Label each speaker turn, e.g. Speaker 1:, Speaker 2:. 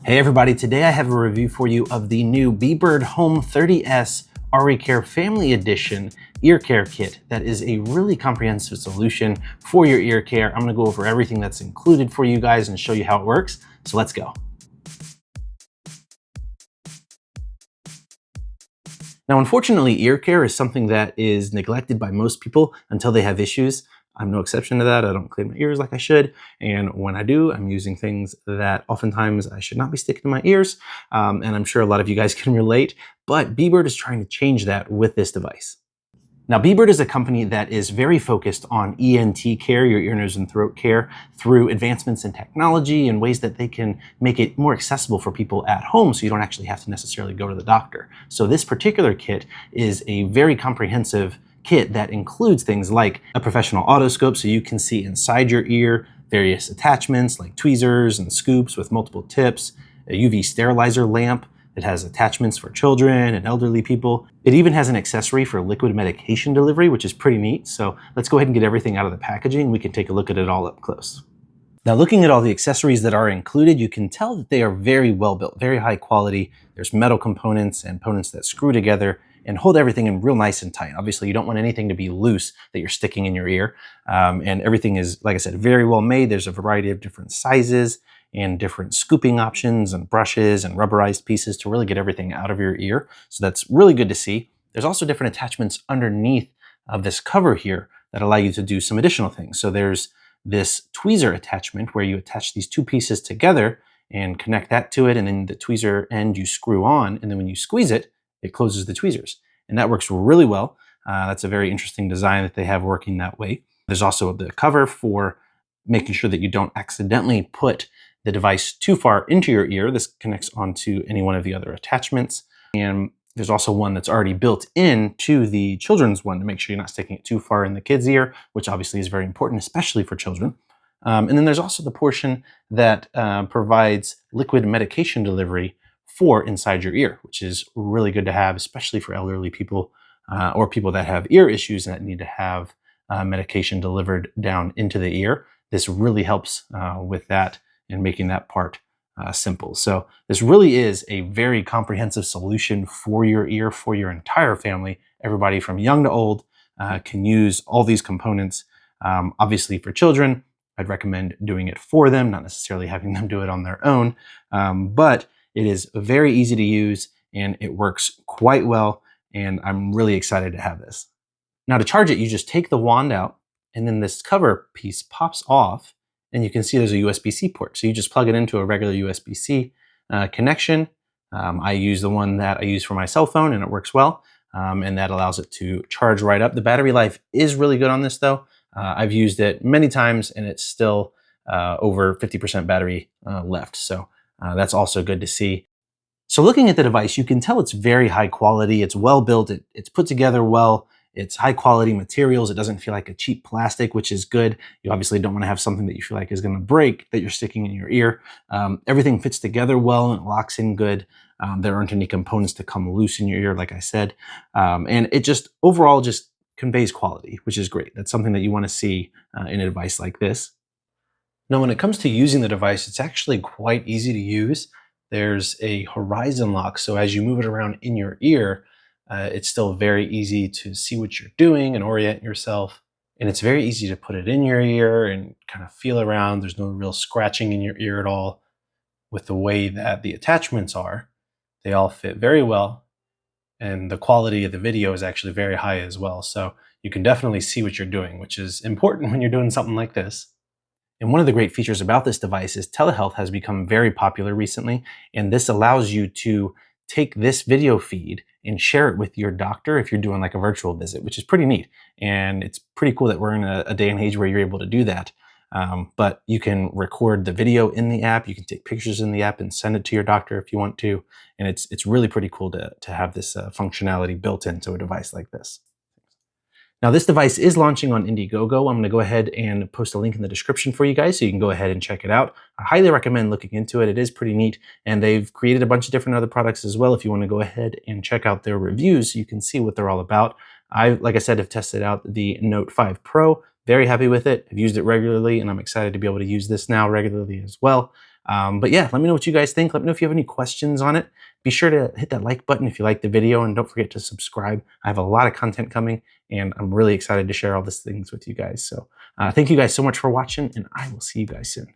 Speaker 1: Hey everybody, today I have a review for you of the new Bebird Home 30S RE Care Family Edition ear care kit. That is a really comprehensive solution for your ear care. I'm gonna go over everything that's included for you guys and show you how it works. So let's go. Now, unfortunately, ear care is something that is neglected by most people until they have issues. I'm no exception to that. I don't clean my ears like I should. And when I do, I'm using things that oftentimes I should not be sticking to my ears. And I'm sure a lot of you guys can relate, but Bebird is trying to change that with this device. Now, Bebird is a company that is very focused on ENT care, your ear, nose, and throat care, through advancements in technology and ways that they can make it more accessible for people at home so you don't actually have to necessarily go to the doctor. So this particular kit is a very comprehensive kit that includes things like a professional otoscope so you can see inside your ear, various attachments like tweezers and scoops with multiple tips, a UV sterilizer lamp. It has attachments for children and elderly people. It even has an accessory for liquid medication delivery, which is pretty neat. So let's go ahead and get everything out of the packaging. We can take a look at it all up close. Now, looking at all the accessories that are included, you can tell that they are very well built, very high quality. There's metal components and components that screw together and hold everything in real nice and tight. Obviously, you don't want anything to be loose that you're sticking in your ear. And everything is, like I said, very well made. There's a variety of different sizes and different scooping options and brushes and rubberized pieces to really get everything out of your ear. So that's really good to see. There's also different attachments underneath of this cover here that allow you to do some additional things. So there's this tweezer attachment where you attach these two pieces together and connect that to it, and then the tweezer end you screw on, and then when you squeeze it, it closes the tweezers. And that works really well. That's a very interesting design that they have working that way. There's also the cover for making sure that you don't accidentally put the device too far into your ear. This connects onto any one of the other attachments. And there's also one that's already built into the children's one to make sure you're not sticking it too far in the kid's ear, which obviously is very important, especially for children. And then there's also the portion that provides liquid medication delivery for inside your ear, which is really good to have, especially for elderly people or people that have ear issues that need to have medication delivered down into the ear. This really helps with that and making that part simple. So this really is a very comprehensive solution for your ear, for your entire family. Everybody from young to old can use all these components. Obviously for children, I'd recommend doing it for them, not necessarily having them do it on their own. But it is very easy to use and it works quite well. And I'm really excited to have this. Now to charge it, you just take the wand out and then this cover piece pops off. And you can see there's a USB-C port. So you just plug it into a regular USB-C connection. I use the one that I use for my cell phone and it works well. And that allows it to charge right up. The battery life is really good on this though. I've used it many times and it's still over 50% battery left. So that's also good to see. So looking at the device, you can tell it's very high quality. It's well built. It's put together well. It's high quality materials. It doesn't feel like a cheap plastic, which is good. You obviously don't want to have something that you feel like is going to break that you're sticking in your ear. Everything fits together well and it locks in good. There aren't any components to come loose in your ear, like I said. And it just overall just conveys quality, which is great. That's something that you want to see in a device like this. Now, when it comes to using the device, it's actually quite easy to use. There's a horizon lock. So as you move it around in your ear, it's still very easy to see what you're doing and orient yourself. And it's very easy to put it in your ear and kind of feel around. There's no real scratching in your ear at all. With the way that the attachments are, they all fit very well. And the quality of the video is actually very high as well. So you can definitely see what you're doing, which is important when you're doing something like this. And one of the great features about this device is telehealth has become very popular recently. And this allows you to take this video feed and share it with your doctor if you're doing like a virtual visit, which is pretty neat. And it's pretty cool that we're in a day and age where you're able to do that. But you can record the video in the app. You can take pictures in the app and send it to your doctor if you want to. And it's really pretty cool to have this functionality built into a device like this. Now, this device is launching on Indiegogo. I'm going to go ahead and post a link in the description for you guys so you can go ahead and check it out. I highly recommend looking into it. It is pretty neat, and they've created a bunch of different other products as well. If you want to go ahead and check out their reviews, you can see what they're all about. Like I said, have tested out the Note 5 Pro. Very happy with it. I've used it regularly, and I'm excited to be able to use this now regularly as well. But yeah, let me know what you guys think. Let me know if you have any questions on it. Be sure to hit that like button if you like the video, and don't forget to subscribe. I have a lot of content coming, and I'm really excited to share all these things with you guys. So thank you guys so much for watching, and I will see you guys soon.